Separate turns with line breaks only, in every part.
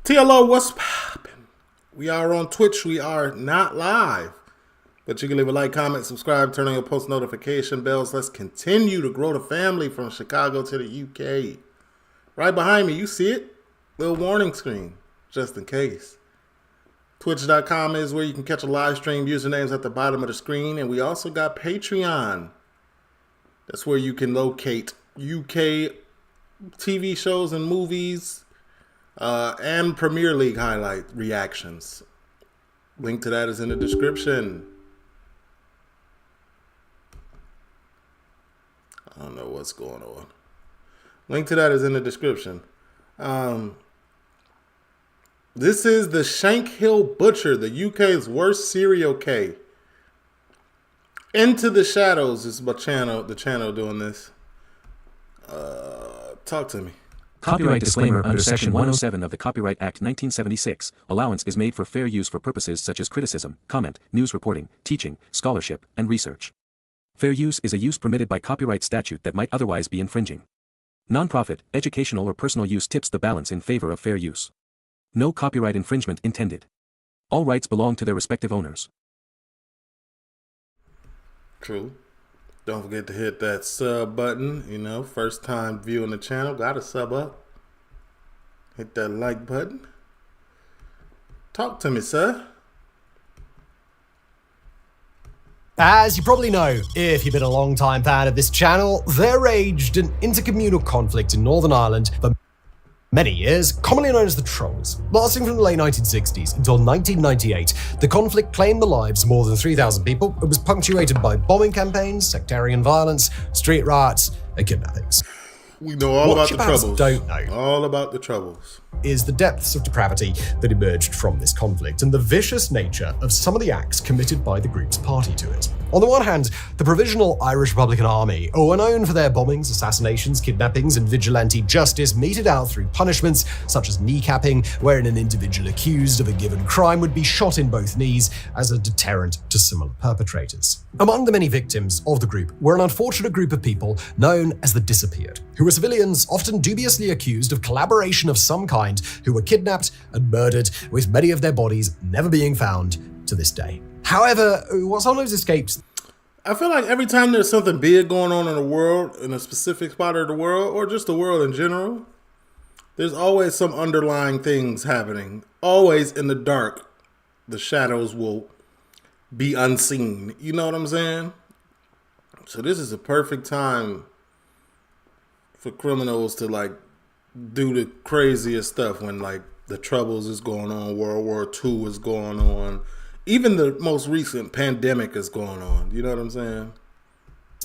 TLO, what's poppin'? We are on Twitch. We are not live. But you can leave a like, comment, subscribe, turn on your post notification bells. Let's continue to grow the family from Chicago to the UK. Right behind me, you see it? Little warning screen, just in case. Twitch.com is where you can catch a live stream. Usernames at the bottom of the screen. And we also got Patreon. That's where you can locate UK TV shows and movies and Premier League highlight reactions. Link to that is in the description. I don't know what's going on. Link to that is in the description. This is the Shankill Butcher, the UK's worst serial K. Into the Shadows is my channel, the channel doing this. Talk to me.
Copyright disclaimer under Section 107 of the Copyright Act 1976. Allowance is made for fair use for purposes such as criticism, comment, news reporting, teaching, scholarship, and research. Fair use is a use permitted by copyright statute that might otherwise be infringing. Non-profit, educational or personal use tips the balance in favor of fair use. No copyright infringement intended. All rights belong to their respective owners.
True. Don't forget to hit that sub button. You know, first time viewing the channel, gotta sub up. Hit that like button. Talk to me, sir.
As you probably know, if you've been a long-time fan of this channel, there raged an intercommunal conflict in Northern Ireland for many years, commonly known as the Troubles. Lasting from the late 1960s until 1998, the conflict claimed the lives of more than 3,000 people. It was punctuated by bombing campaigns, sectarian violence, street riots, and kidnappings.
We know all about the Troubles.
Don't know.
All about the Troubles.
Is the depths of depravity that emerged from this conflict and the vicious nature of some of the acts committed by the group's party to it. On the one hand, the Provisional Irish Republican Army, who were known for their bombings, assassinations, kidnappings, and vigilante justice meted out through punishments such as kneecapping, wherein an individual accused of a given crime would be shot in both knees as a deterrent to similar perpetrators. Among the many victims of the group were an unfortunate group of people known as the Disappeared, who were civilians often dubiously accused of collaboration of some kind, who were kidnapped and murdered, with many of their bodies never being found to this day. However, what sometimes escapes...
I feel like every time there's something big going on in the world, in a specific spot of the world, or just the world in general, there's always some underlying things happening. Always in the dark, the shadows will be unseen. You know what I'm saying? So this is a perfect time for criminals to like do the craziest stuff when like the Troubles is going on, World War II is going on, even the most recent pandemic is going on. You know what I'm saying?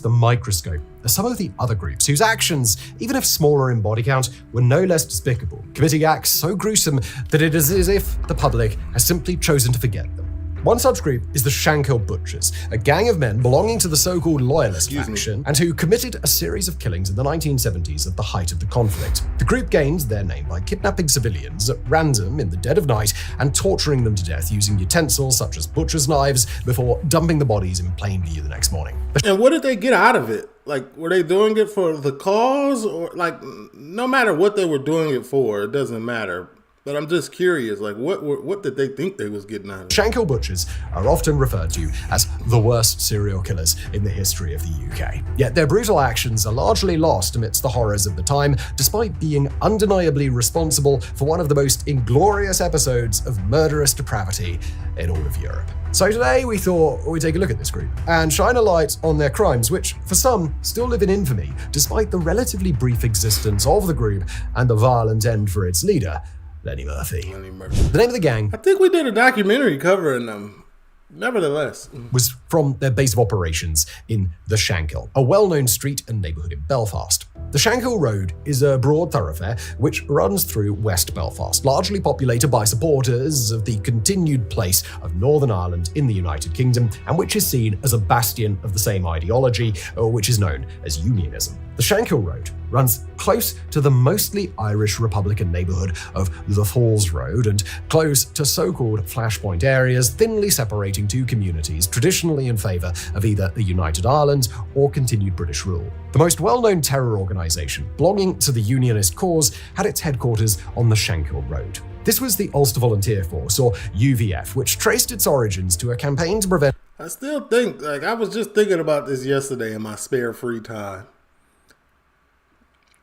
The microscope are some of the other groups whose actions, even if smaller in body count, were no less despicable, committing acts so gruesome that it is as if the public has simply chosen to forget them. One such group is the Shankill Butchers, a gang of men belonging to the so-called loyalist faction and who committed a series of killings in the 1970s at the height of the conflict. The group gained their name by kidnapping civilians at random in the dead of night and torturing them to death using utensils such as butcher's knives before dumping the bodies in plain view the next morning.
And what did they get out of it? Like, were they doing it for the cause? Or like, no matter what they were doing it for, it doesn't matter. But I'm just curious, like, what did they think they was getting out of it?
Shankill Butchers are often referred to as the worst serial killers in the history of the UK. Yet their brutal actions are largely lost amidst the horrors of the time, despite being undeniably responsible for one of the most inglorious episodes of murderous depravity in all of Europe. So today we thought we'd take a look at this group and shine a light on their crimes, which for some still live in infamy, despite the relatively brief existence of the group and the violent end for its leader, Lenny Murphy. The name of the gang,
I think we did a documentary covering them. Nevertheless,
was from their base of operations in the Shankill, a well-known street and neighbourhood in Belfast. The Shankill Road is a broad thoroughfare which runs through West Belfast, largely populated by supporters of the continued place of Northern Ireland in the United Kingdom, and which is seen as a bastion of the same ideology, which is known as unionism. The Shankill Road runs close to the mostly Irish Republican neighbourhood of the Falls Road and close to so-called flashpoint areas, thinly separating two communities traditionally in favour of either a united Ireland or continued British rule. The most well-known terror organisation belonging to the unionist cause had its headquarters on the Shankill Road. This was the Ulster Volunteer Force, or UVF, which traced its origins to a campaign to prevent...
I still think, I was just thinking about this yesterday in my spare free time.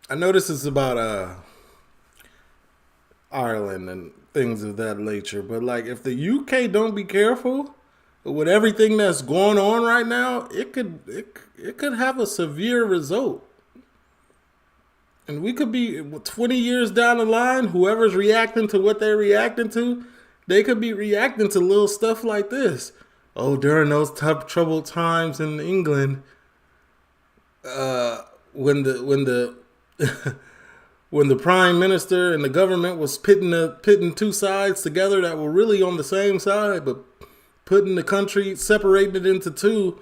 I know this is about Ireland and things of that nature, but if the UK don't be careful with everything that's going on right now, it could have a severe result. And we could be 20 years down the line, whoever's reacting to what they're reacting to, they could be reacting to little stuff like this. Oh, during those tough, troubled times in England, when the when the prime minister and the government was pitting two sides together that were really on the same side, but putting the country, separating it into two,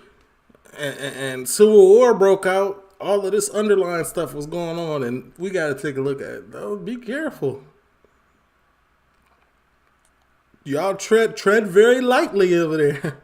and civil war broke out. All of this underlying stuff was going on, and we got to take a look at it. Though, be careful. Y'all tread very lightly over there.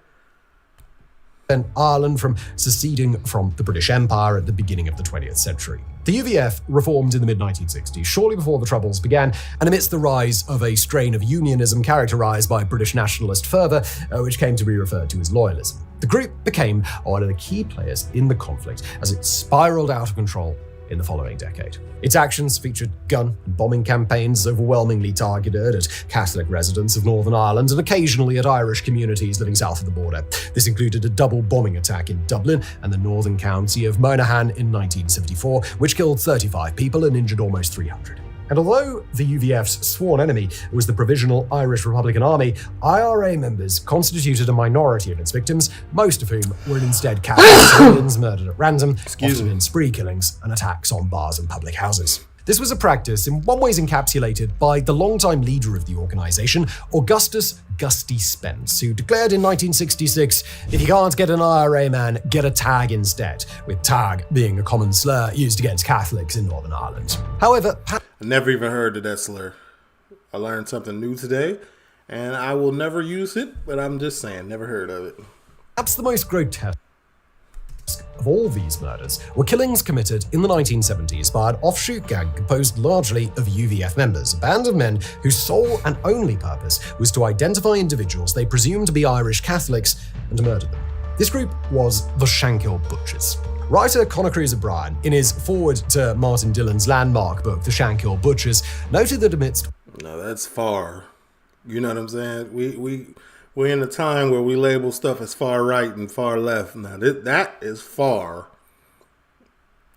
And Ireland from seceding from the British Empire at the beginning of the 20th century. The UVF reformed in the mid-1960s, shortly before the Troubles began, and amidst the rise of a strain of unionism characterised by British nationalist fervour, which came to be referred to as loyalism. The group became one of the key players in the conflict as it spiralled out of control in the following decade. Its actions featured gun and bombing campaigns overwhelmingly targeted at Catholic residents of Northern Ireland and occasionally at Irish communities living south of the border. This included a double bombing attack in Dublin and the northern county of Monaghan in 1974, which killed 35 people and injured almost 300. And although the UVF's sworn enemy was the Provisional Irish Republican Army, IRA members constituted a minority of its victims, most of whom were instead Catholic civilians murdered at random, often in spree killings and attacks on bars and public houses. This was a practice in one way encapsulated by the longtime leader of the organisation, Augustus Gusty Spence, who declared in 1966, if you can't get an IRA man, get a tag instead, with tag being a common slur used against Catholics in Northern Ireland. However,
I never even heard of that slur. I learned something new today, and I will never use it, but I'm just saying, never heard of it.
Perhaps the most grotesque of all these murders were killings committed in the 1970s by an offshoot gang composed largely of UVF members, a band of men whose sole and only purpose was to identify individuals they presumed to be Irish Catholics and to murder them. This group was the Shankill Butchers. Writer Conor Cruise O'Brien, in his foreword to Martin Dillon's landmark book, The Shankill Butchers, noted that amidst...
No, that's far. You know what I'm saying? We're in a time where we label stuff as far right and far left. Now, that is far.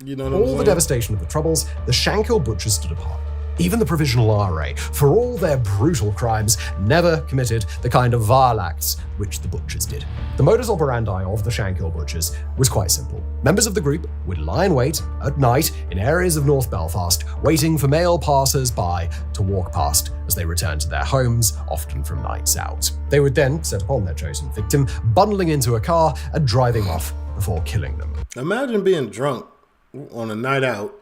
You know what I'm saying?
All the devastation of the Troubles, the Shankill Butchers stood apart. Even the Provisional IRA, for all their brutal crimes, never committed the kind of vile acts which the Butchers did. The modus operandi of the Shankill Butchers was quite simple. Members of the group would lie in wait at night in areas of North Belfast, waiting for male passers-by to walk past as they returned to their homes, often from nights out. They would then set upon their chosen victim, bundling into a car and driving off before killing them.
Imagine being drunk on a night out,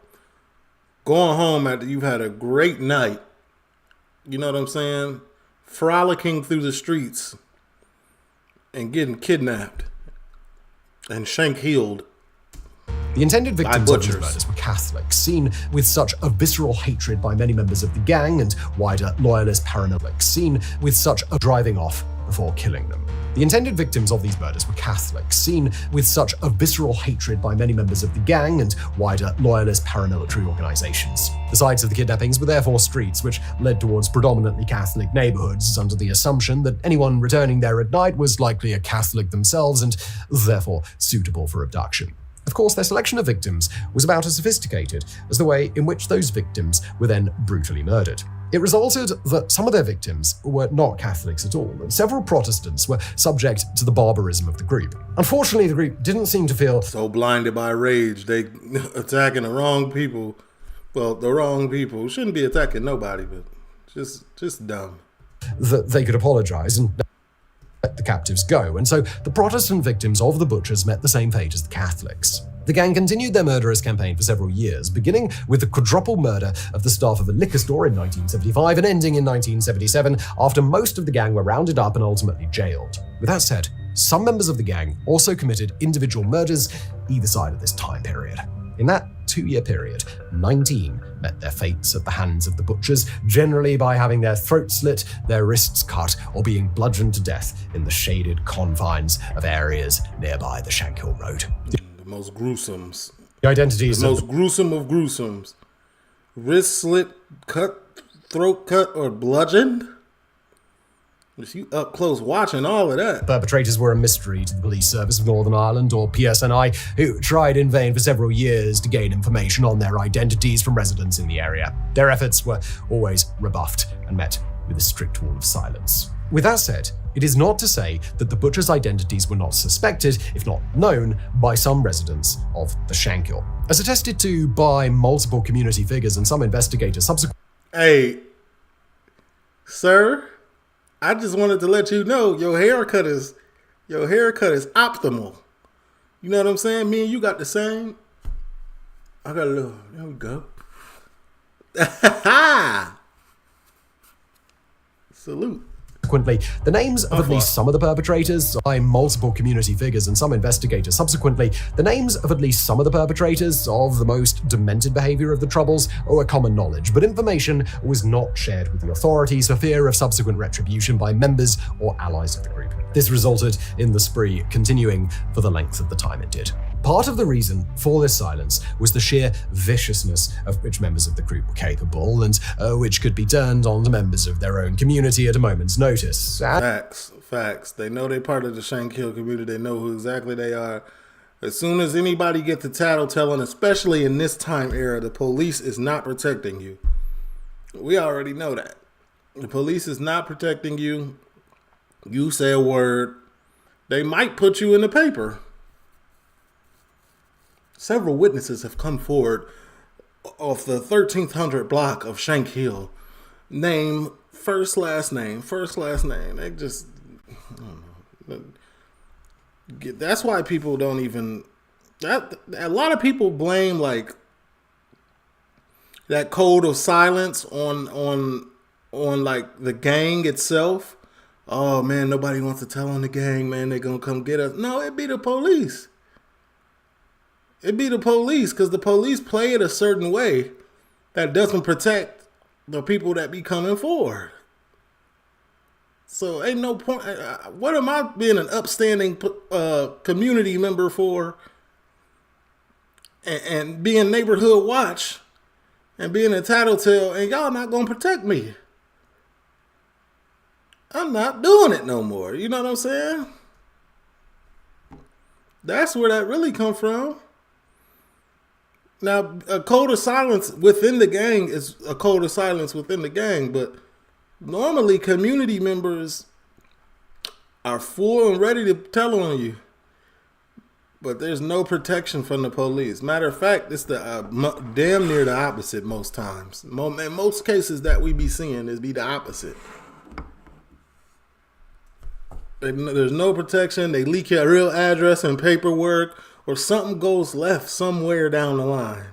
going home after you've had a great night, you know what I'm saying? Frolicking through the streets and getting kidnapped and shank-heeled.
The intended victims of these murders were Catholics, seen with such a visceral hatred by many members of the gang and wider loyalist paramilitaries, seen with such a driving off before killing them. The intended victims of these murders were Catholics, seen with such a visceral hatred by many members of the gang and wider loyalist paramilitary organisations. The sites of the kidnappings were therefore streets which led towards predominantly Catholic neighbourhoods under the assumption that anyone returning there at night was likely a Catholic themselves and therefore suitable for abduction. Of course, their selection of victims was about as sophisticated as the way in which those victims were then brutally murdered. It resulted that some of their victims were not Catholics at all, and several Protestants were subject to the barbarism of the group. Unfortunately, the group didn't seem to feel
so blinded by rage, they attacking the wrong people. Well, the wrong people shouldn't be attacking nobody, but just dumb.
That they could apologize and let the captives go, and so the Protestant victims of the Butchers met the same fate as the Catholics. The gang continued their murderous campaign for several years, beginning with the quadruple murder of the staff of a liquor store in 1975 and ending in 1977, after most of the gang were rounded up and ultimately jailed. With that said, some members of the gang also committed individual murders either side of this time period. In that 2-year period, 19 met their fates at the hands of the butchers, generally by having their throats slit, their wrists cut, or being bludgeoned to death in the shaded confines of areas nearby the Shankill Road.
The most gruesomes.
The identities
The most gruesome of gruesomes. Wrist slit, cut, throat cut, or bludgeoned? Just you up close watching all of that.
Perpetrators were a mystery to the Police Service of Northern Ireland, or PSNI, who tried in vain for several years to gain information on their identities from residents in the area. Their efforts were always rebuffed and met with a strict wall of silence. With that said, it is not to say that the butchers' identities were not suspected, if not known, by some residents of the Shankill. As attested to by multiple community figures and some investigators subsequently.
Hey, sir, I just wanted to let you know your haircut is optimal. You know what I'm saying? Me and you got the same. I got a little. There we go. Salute.
The names of at least some of the perpetrators by multiple community figures and some investigators subsequently, the names of at least some of the perpetrators of the most demented behavior of the Troubles were common knowledge, but information was not shared with the authorities for fear of subsequent retribution by members or allies of the group. This resulted in the spree continuing for the length of the time it did. Part of the reason for this silence was the sheer viciousness of which members of the group were capable and which could be turned on to members of their own community at a moment's notice.
Facts. They know they're part of the Shankill community. They know who exactly they are. As soon as anybody gets the tattletelling, especially in this time era, the police is not protecting you. We already know that. The police is not protecting you. You say a word, they might put you in the paper. Several witnesses have come forward off the 1300 block of Shankill. Name, first, last name. They just, I don't know. That's why people don't even, a lot of people blame like that code of silence on like the gang itself. Oh man, nobody wants to tell on the gang, man. They're gonna come get us. No, it'd be the police. It'd be the police, because the police play it a certain way that doesn't protect the people that be coming forward. So ain't no point. What am I being an upstanding community member for, and being neighborhood watch and being a tattletale, and y'all not gonna protect me? I'm not doing it no more. You know what I'm saying? That's where that really come from. Now, a code of silence within the gang is a code of silence within the gang, but normally community members are full and ready to tell on you, but there's no protection from the police. Matter of fact, it's the damn near the opposite most times. In most cases that we be seeing is be the opposite. There's no protection. They leak your real address and paperwork, or something goes left somewhere down the line.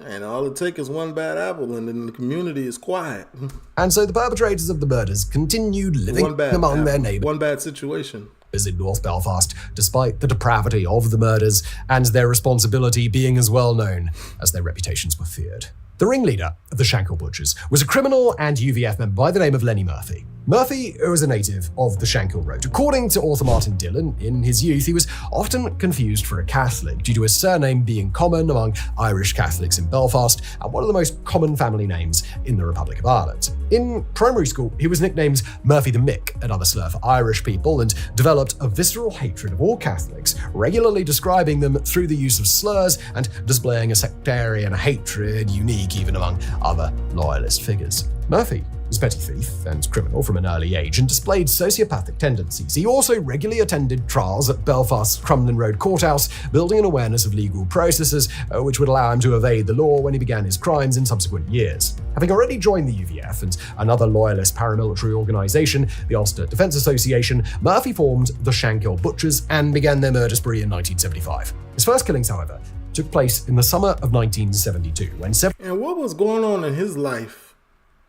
And all it takes is one bad apple, and then the community is quiet.
And so the perpetrators of the murders continued living among their neighbors.
One bad situation.
In North Belfast, despite the depravity of the murders and their responsibility being as well known as their reputations were feared. The ringleader of the Shankill Butchers was a criminal and UVF member by the name of Lenny Murphy. Murphy was a native of the Shankill Road. According to author Martin Dillon, in his youth he was often confused for a Catholic due to his surname being common among Irish Catholics in Belfast and one of the most common family names in the Republic of Ireland. In primary school, he was nicknamed Murphy the Mick, another slur for Irish people, and developed a visceral hatred of all Catholics, regularly describing them through the use of slurs and displaying a sectarian hatred unique even among other loyalist figures. Murphy was a petty thief and criminal from an early age and displayed sociopathic tendencies. He also regularly attended trials at Belfast's Crumlin Road Courthouse, building an awareness of legal processes which would allow him to evade the law when he began his crimes in subsequent years. Having already joined the UVF and another loyalist paramilitary organisation, the Ulster Defence Association, Murphy formed the Shankill Butchers and began their murder spree in 1975. His first killings, however, took place in the summer of 1972 when
And what was going on in his life?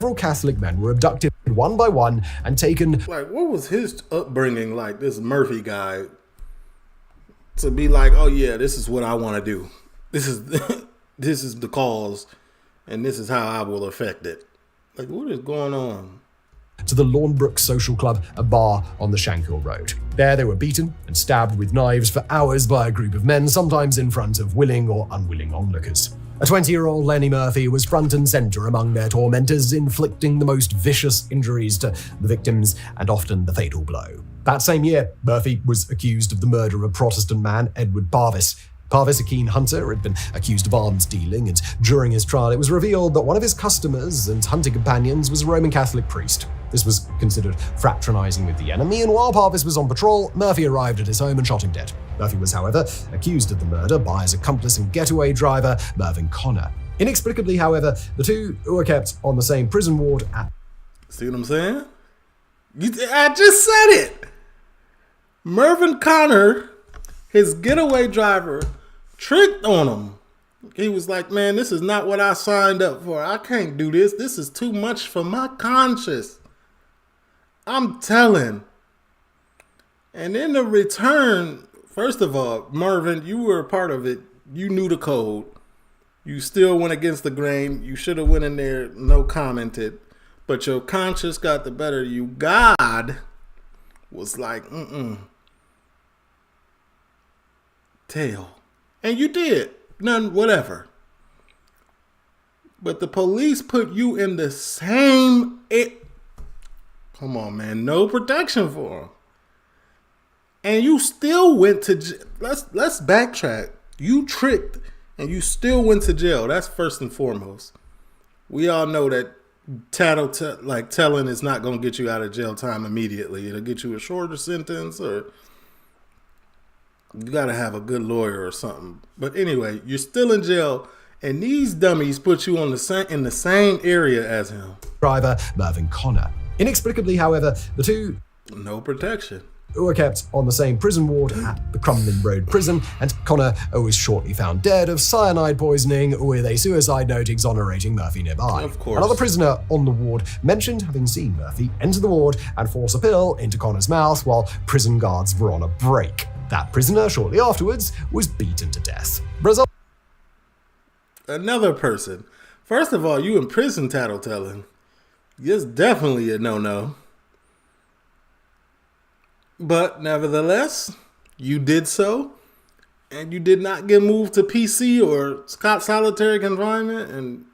Several Catholic men were abducted one by one and taken.
Like, what was his upbringing like, this Murphy guy, to be like, oh yeah, this is what I want to do. this is this is the cause, and this is how I will affect it. Like, what is going on?
To the Lawnbrook Social Club, a bar on the Shankill Road. There they were beaten and stabbed with knives for hours by a group of men, sometimes in front of willing or unwilling onlookers. A 20-year-old Lenny Murphy was front and center among their tormentors, inflicting the most vicious injuries to the victims and often the fatal blow. That same year, Murphy was accused of the murder of Protestant man Edward Parvis. Parvis, a keen hunter, had been accused of arms dealing, and during his trial it was revealed that one of his customers and hunting companions was a Roman Catholic priest. This was considered fraternizing with the enemy, and while Parvis was on patrol, Murphy arrived at his home and shot him dead. Murphy was, however, accused of the murder by his accomplice and getaway driver, Mervyn Connor. Inexplicably, however, the two were kept on the same prison ward at...
See what I'm saying? I just said it! Mervyn Connor, his getaway driver, tricked on him. He was like, man, this is not what I signed up for. I can't do this. This is too much for my conscience. I'm telling. And in the return, first of all, Mervyn, you were a part of it. You knew the code. You still went against the grain. You should have went in there, no commented. But your conscience got the better of you. God was like, tail. And you did. None, whatever. But the police put you in the same... Come on, man. No protection for them. And you still went to jail. Let's backtrack. You tricked and you still went to jail. That's first and foremost. We all know that telling is not going to get you out of jail time immediately. It'll get you a shorter sentence, or you got to have a good lawyer or something. But anyway, you're still in jail, and these dummies put you on in the same area as him.
Driver Mervyn Connor. Inexplicably, however, the two...
No protection.
Were kept on the same prison ward at the Crumlin Road prison, and Connor was shortly found dead of cyanide poisoning with a suicide note exonerating Murphy nearby.
Of course.
Another prisoner on the ward mentioned having seen Murphy enter the ward and force a pill into Connor's mouth while prison guards were on a break. That prisoner, shortly afterwards, was beaten to death.
Another person. First of all, you in prison tattletelling. It's definitely a no-no. But nevertheless, you did so, and you did not get moved to PC or solitary confinement, and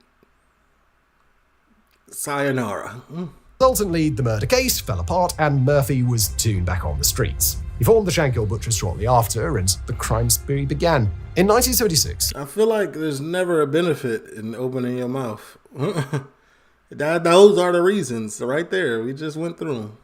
sayonara.
Resultantly, the murder case fell apart, and Murphy was soon back on the streets. He formed the Shankill Butchers shortly after, and the crime spree began. In 1976,
I feel like there's never a benefit in opening your mouth. Those are the reasons right there. We just went through them.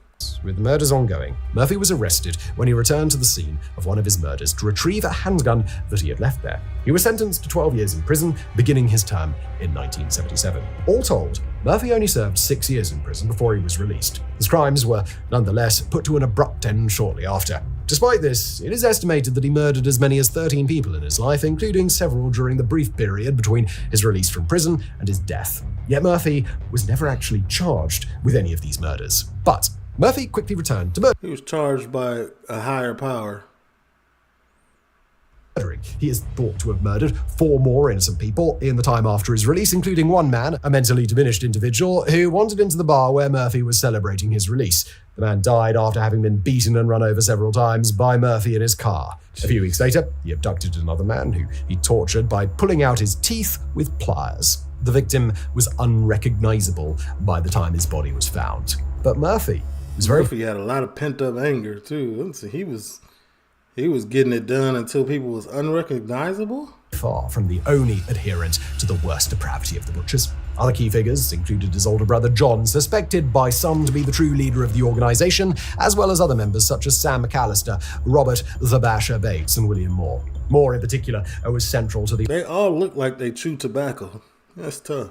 With the murders ongoing, Murphy was arrested when he returned to the scene of one of his murders to retrieve a handgun that he had left there. He was sentenced to 12 years in prison, beginning his term in 1977. All told, Murphy only served 6 years in prison before he was released. His crimes were nonetheless put to an abrupt end shortly after. Despite this, it is estimated that he murdered as many as 13 people in his life, including several during the brief period between his release from prison and his death. Yet Murphy was never actually charged with any of these murders. But Murphy quickly returned to murder.
He was charged by a higher power.
He is thought to have murdered 4 more innocent people in the time after his release, including one man, a mentally diminished individual, who wandered into the bar where Murphy was celebrating his release. The man died after having been beaten and run over several times by Murphy in his car. A few weeks later, he abducted another man who he tortured by pulling out his teeth with pliers. The victim was unrecognizable by the time his body was found. But Murphy
had a lot of pent-up anger, too. He was getting it done until people was unrecognizable?
Far from the only adherent to the worst depravity of the Butchers. Other key figures included his older brother John, suspected by some to be the true leader of the organization, as well as other members such as Sam McAllister, Robert the Basher Bates, and William Moore. Moore, in particular, was central to the...
They all look like they chew tobacco. That's tough.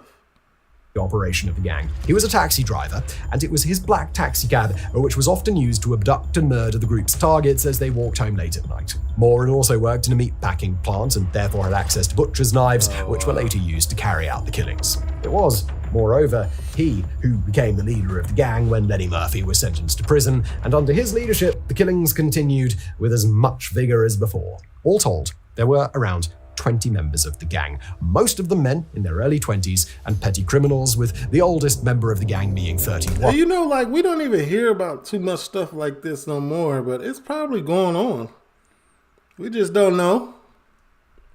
Operation of the gang. He was a taxi driver, and it was his black taxicab which was often used to abduct and murder the group's targets as they walked home late at night. Moore had also worked in a meat packing plant and therefore had access to butcher's knives, which were later used to carry out the killings. It was, moreover, he who became the leader of the gang when Lenny Murphy was sentenced to prison, and under his leadership, the killings continued with as much vigor as before. All told, there were around 20 members of the gang, most of them men in their early 20s and petty criminals, with the oldest member of the gang being 31.
You know, like, we don't even hear about too much stuff like this no more, but it's probably going on. We just don't know.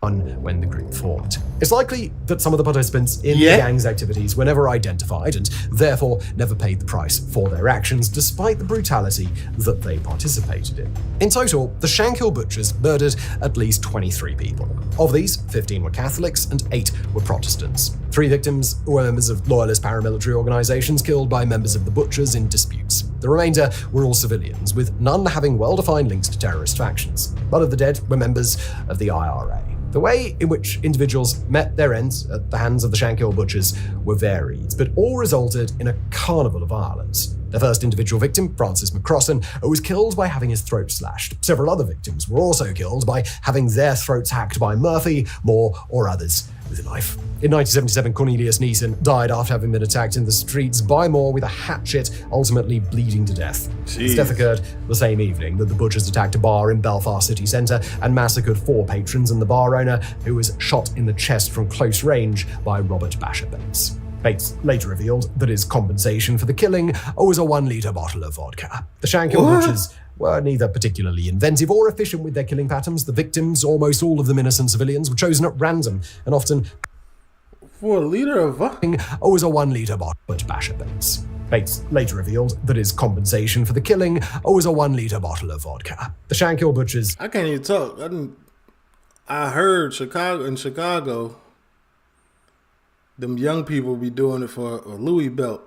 When the group formed. It's likely that some of the participants in the gang's activities were never identified and therefore never paid the price for their actions, despite the brutality that they participated in. In total, the Shankill Butchers murdered at least 23 people. Of these, 15 were Catholics and 8 were Protestants. 3 victims were members of loyalist paramilitary organizations killed by members of the Butchers in disputes. The remainder were all civilians, with none having well-defined links to terrorist factions. None of the dead were members of the IRA. The way in which individuals met their ends at the hands of the Shankill Butchers were varied, but all resulted in a carnival of violence. The first individual victim, Francis McCrossan, was killed by having his throat slashed. Several other victims were also killed by having their throats hacked by Murphy, Moore, or others with a knife. In 1977, Cornelius Neeson died after having been attacked in the streets by Moore with a hatchet, ultimately bleeding to death. His death occurred the same evening that the Butchers attacked a bar in Belfast city centre and massacred 4 patrons and the bar owner, who was shot in the chest from close range by Robert Basher Bates. Bates later revealed that his compensation for the killing was a 1-litre bottle of vodka. The Shankill Butchers were neither particularly inventive or efficient with their killing patterns. The victims, almost all of them innocent civilians, were chosen at random and often
for a liter of vodka.
Was a 1-litre bottle of Basher Bates. Bates later revealed that his compensation for the killing was a 1-litre bottle of vodka. The Shankill Butchers.
I can't even talk. I heard in Chicago, them young people be doing it for a Louis belt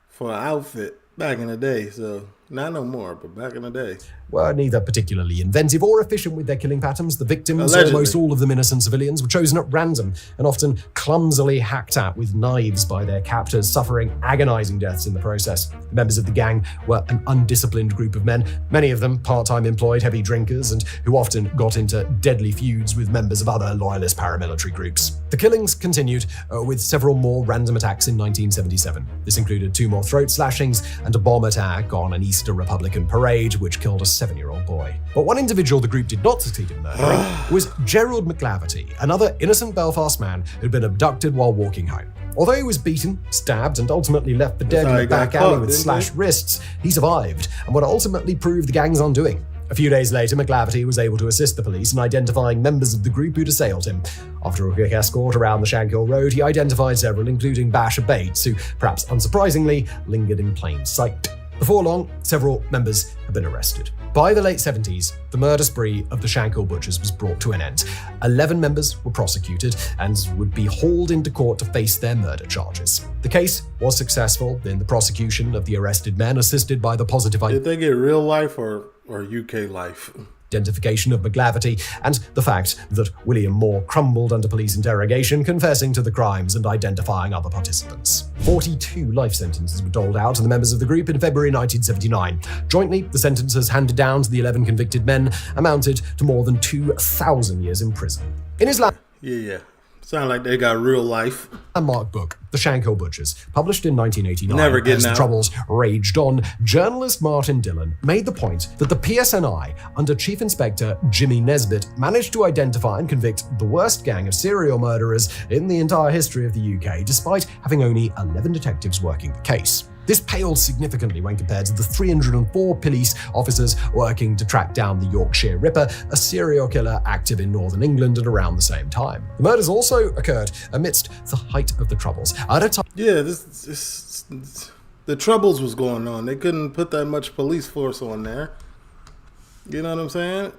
for an outfit back in the day. So not no more, but back in the day.
Were neither particularly inventive or efficient with their killing patterns. The victims,
allegedly,
almost all of them innocent civilians, were chosen at random and often clumsily hacked at with knives by their captors, suffering agonizing deaths in the process. The members of the gang were an undisciplined group of men, many of them part-time employed heavy drinkers and who often got into deadly feuds with members of other loyalist paramilitary groups. The killings continued with several more random attacks in 1977. This included 2 more throat slashings and a bomb attack on an Easter Republican parade, which killed a 7-year-old boy. But one individual the group did not succeed in murdering was Gerald McLaverty, another innocent Belfast man who'd been abducted while walking home. Although he was beaten, stabbed, and ultimately left for dead in a back alley with slashed wrists, he survived and would ultimately prove the gang's undoing. A few days later, McLaverty was able to assist the police in identifying members of the group who'd assailed him. After a quick escort around the Shankill Road, he identified several, including Basher Bates, who, perhaps unsurprisingly, lingered in plain sight. Before long, several members had been arrested. By the late 70s, the murder spree of the Shankill Butchers was brought to an end. 11 members were prosecuted and would be hauled into court to face their murder charges. The case was successful in the prosecution of the arrested men, assisted by the positive
Did they get real life or UK life?
Identification of McLaverty and the fact that William Moore crumbled under police interrogation, confessing to the crimes and identifying other participants. 42 life sentences were doled out to the members of the group in February 1979. Jointly, the sentences handed down to the 11 convicted men amounted to more than 2,000 years in prison. In his
Yeah. Sound like they got real life.
landmark book, The Shankill Butchers, published in 1989,
Never getting
as the
out.
troubles raged on, journalist Martin Dillon made the point that the PSNI, under Chief Inspector Jimmy Nesbitt, managed to identify and convict the worst gang of serial murderers in the entire history of the UK, despite having only 11 detectives working the case. This paled significantly when compared to the 304 police officers working to track down the Yorkshire Ripper, a serial killer active in northern England at around the same time. The murders also occurred amidst the height of the Troubles, at a time
The Troubles was going on. They couldn't put that much police force on there. You know what I'm saying?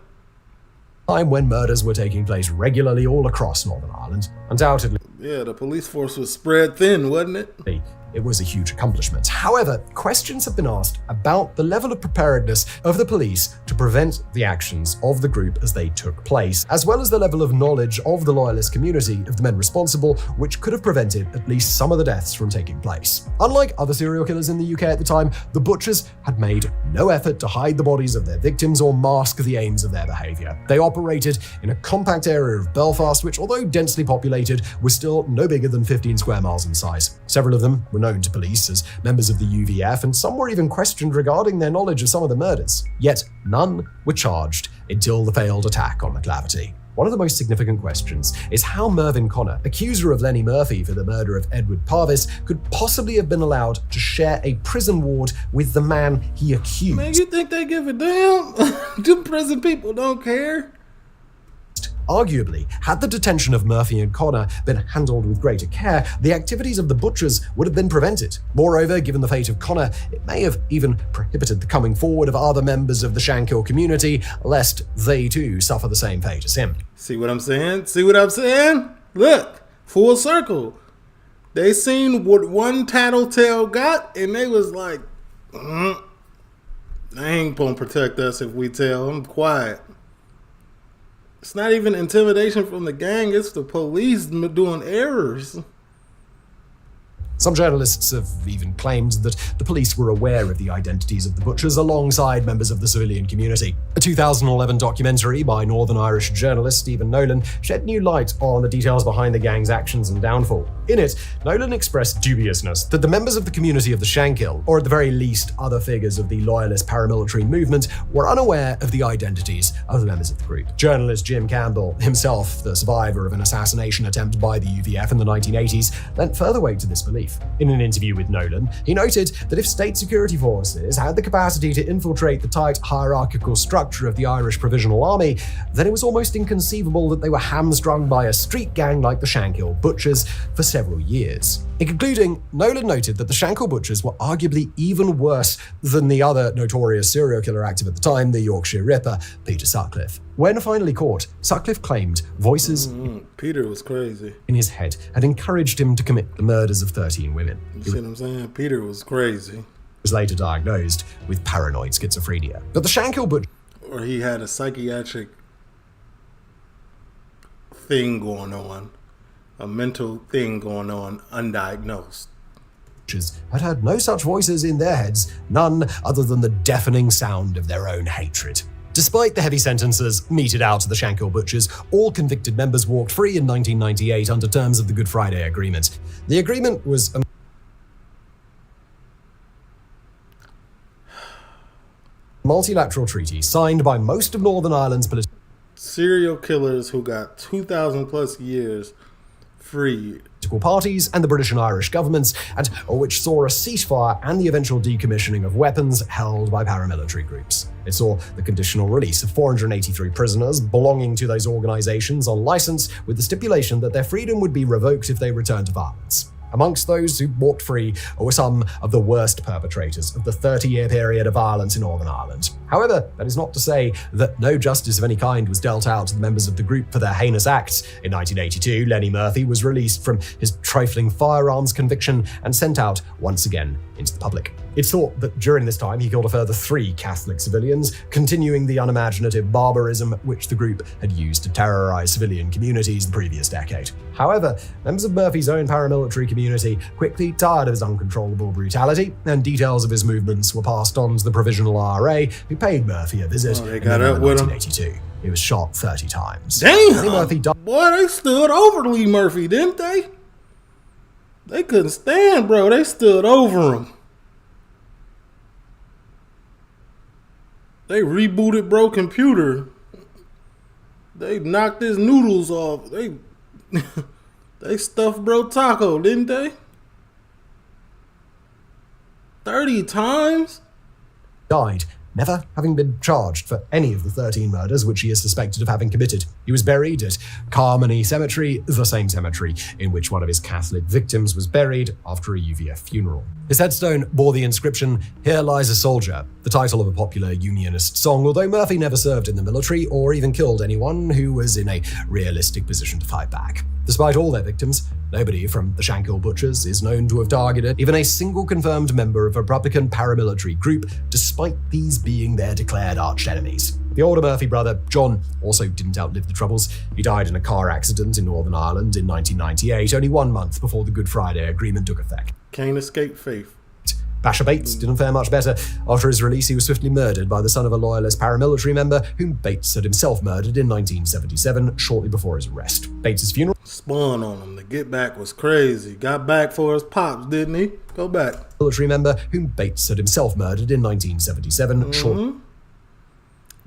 when murders were taking place regularly all across Northern Ireland. Undoubtedly,
Yeah, the police force was spread thin, wasn't it?
it was a huge accomplishment. However, questions have been asked about the level of preparedness of the police to prevent the actions of the group as they took place, as well as the level of knowledge of the loyalist community of the men responsible, which could have prevented at least some of the deaths from taking place. Unlike other serial killers in the UK at the time, the Butchers had made no effort to hide the bodies of their victims or mask the aims of their behaviour. They operated in a compact area of Belfast, which, although densely populated, was still no bigger than 15 square miles in size. Several of them were known to police as members of the UVF, and some were even questioned regarding their knowledge of some of the murders. Yet none were charged until the failed attack on McLaverty. one of the most significant questions is how Mervyn Connor, accuser of Lenny Murphy for the murder of Edward Parvis, could possibly have been allowed to share a prison ward with the man he accused.
Man, you think they give a damn? Them prison people don't care.
Arguably, had the detention of Murphy and Connor been handled with greater care, the activities of the Butchers would have been prevented. Moreover, given the fate of Connor, it may have even prohibited the coming forward of other members of the Shankill community, lest they too suffer the same fate as him.
See what I'm saying? See what I'm saying? Look, full circle. They seen what one tattletale got, and they was like, they ain't gonna protect us if we tell them. Quiet. It's not even intimidation from the gang, it's the police doing errors.
Some journalists have even claimed that the police were aware of the identities of the Butchers alongside members of the civilian community. A 2011 documentary by Northern Irish journalist Stephen Nolan shed new light on the details behind the gang's actions and downfall. In it, Nolan expressed dubiousness that the members of the community of the Shankill, or at the very least other figures of the loyalist paramilitary movement, were unaware of the identities of the members of the group. Journalist Jim Campbell, himself the survivor of an assassination attempt by the UVF in the 1980s, lent further weight to this belief. In an interview with Nolan, he noted that if state security forces had the capacity to infiltrate the tight hierarchical structure of the Irish Provisional Army, then it was almost inconceivable that they were hamstrung by a street gang like the Shankill Butchers for several years. In concluding, Nolan noted that the Shankill Butchers were arguably even worse than the other notorious serial killer active at the time, the Yorkshire Ripper, Peter Sutcliffe. When finally caught, Sutcliffe claimed voices
Peter was crazy.
in his head had encouraged him to commit the murders of 13 women.
You see what I'm saying? Peter was crazy.
He was later diagnosed with paranoid schizophrenia. But the Shankill Butchers,
Or he had a psychiatric thing going on. A mental thing going on, undiagnosed.
had heard no such voices in their heads, none other than the deafening sound of their own hatred. Despite the heavy sentences meted out to the Shankill Butchers, all convicted members walked free in 1998 under terms of the Good Friday Agreement. The agreement was a multilateral treaty signed by most of Northern Ireland's political
Serial killers who got 2,000 plus years free.
parties and the British and Irish governments, and which saw a ceasefire and the eventual decommissioning of weapons held by paramilitary groups. It saw the conditional release of 483 prisoners belonging to those organizations on license, with the stipulation that their freedom would be revoked if they returned to violence. Amongst those who walked free were some of the worst perpetrators of the 30-year period of violence in Northern Ireland. However, that is not to say that no justice of any kind was dealt out to the members of the group for their heinous acts. In 1982, Lenny Murphy was released from his trifling firearms conviction and sent out once again into the public. It's thought that during this time he killed a further 3 Catholic civilians, continuing the unimaginative barbarism which the group had used to terrorize civilian communities the previous decade. However, members of Murphy's own paramilitary community quickly tired of his uncontrollable brutality, and details of his movements were passed on to the Provisional IRA, who paid Murphy a visit
They
in
got up with him.
1982. He was shot 30 times.
Damn!
Lenny Murphy died.
Boy, they stood over Lee Murphy, didn't they? They couldn't stand, bro. They stood over him. They rebooted bro computer. They knocked his noodles off. They stuffed bro taco, didn't they? 30 times?
Died, never having been charged for any of the 13 murders which he is suspected of having committed. He was buried at Carmony Cemetery, the same cemetery in which one of his Catholic victims was buried after a UVF funeral. His headstone bore the inscription, "Here lies a soldier," the title of a popular unionist song, although Murphy never served in the military or even killed anyone who was in a realistic position to fight back. Despite all their victims, nobody from the Shankill Butchers is known to have targeted even a single confirmed member of a Republican paramilitary group, despite these being their declared arch-enemies. The older Murphy brother, John, also didn't outlive the Troubles. He died in a car accident in Northern Ireland in 1998, only 1 month before the Good Friday Agreement took effect.
Can't escape faith.
Basher Bates didn't fare much better. After his release, he was swiftly murdered by the son of a loyalist paramilitary member, whom Bates had himself murdered in 1977, shortly before his arrest. Bates's funeral
Spun on him. The get back was crazy. Got back for his pops, didn't he? Go back.
military member, whom Bates had himself murdered in 1977, shortly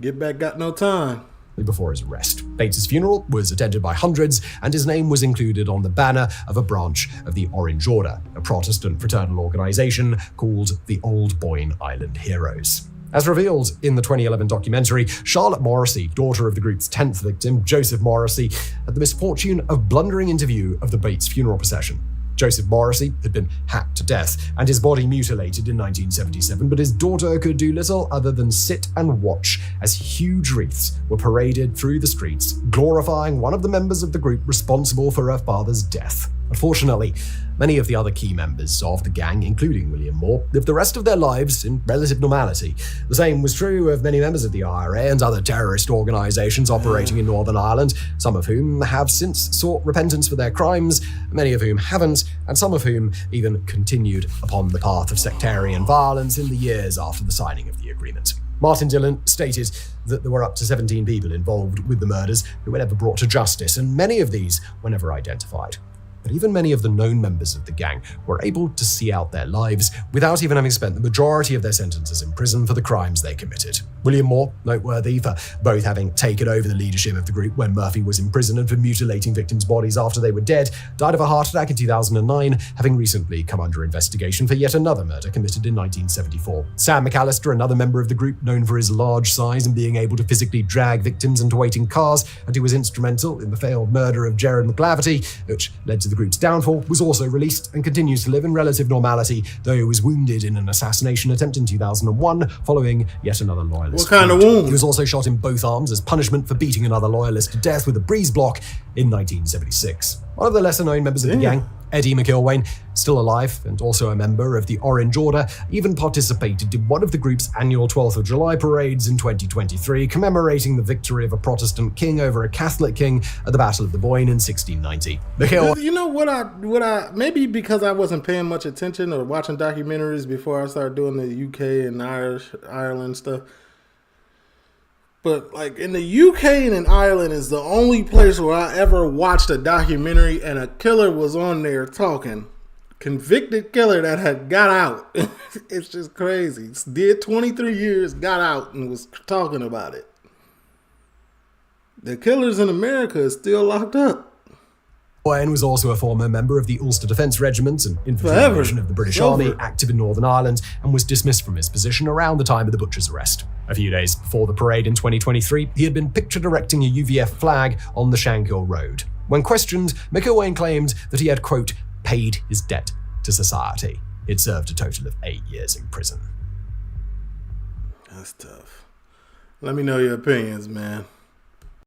Get back got no time.
shortly before his arrest. Bates's funeral was attended by hundreds, and his name was included on the banner of a branch of the Orange Order, a Protestant fraternal organization called the Old Boyne Island Heroes. As revealed in the 2011 documentary, Charlotte Morrissey, daughter of the group's 10th victim, Joseph Morrissey, had the misfortune of blundering into view of the Bates funeral procession. Joseph Morrissey had been hacked to death and his body mutilated in 1977, but his daughter could do little other than sit and watch as huge wreaths were paraded through the streets, glorifying one of the members of the group responsible for her father's death. Unfortunately, many of the other key members of the gang, including William Moore, lived the rest of their lives in relative normality. The same was true of many members of the IRA and other terrorist organizations operating in Northern Ireland, some of whom have since sought repentance for their crimes, many of whom haven't, and some of whom even continued upon the path of sectarian violence in the years after the signing of the agreement. Martin Dillon stated that there were up to 17 people involved with the murders who were never brought to justice, and many of these were never identified. But even many of the known members of the gang were able to see out their lives without even having spent the majority of their sentences in prison for the crimes they committed. William Moore, noteworthy for both having taken over the leadership of the group when Murphy was in prison and for mutilating victims' bodies after they were dead, died of a heart attack in 2009, having recently come under investigation for yet another murder committed in 1974. Sam McAllister, another member of the group known for his large size and being able to physically drag victims into waiting cars, and who was instrumental in the failed murder of Gerard McClaverty, which led to the group's downfall, was also released and continues to live in relative normality, though he was wounded in an assassination attempt in 2001 following yet another loyalist.
What kind of wound?
He was also shot in both arms as punishment for beating another loyalist to death with a breeze block in 1976. One of the lesser-known members of the gang, Eddie McIlwain, still alive and also a member of the Orange Order, even participated in one of the group's annual 12th of July parades in 2023, commemorating the victory of a Protestant king over a Catholic king at the Battle of the Boyne in 1690.
You know what I maybe because I wasn't paying much attention or watching documentaries before I started doing the UK and Ireland stuff. But like in the UK and in Ireland is the only place where I ever watched a documentary and a killer was on there talking. Convicted killer that had got out. It's just crazy. Did 23 years, got out and was talking about it. The killers in America is still locked up.
Owen was also a former member of the Ulster Defence Regiment, an infantry division of the British Army, active in Northern Ireland, and was dismissed from his position around the time of the Butchers' arrest. A few days before the parade in 2023, he had been pictured erecting a UVF flag on the Shankill Road. When questioned, McIlwain claimed that he had, quote, paid his debt to society. He'd served a total of 8 years in prison.
That's tough. Let me know your opinions, man.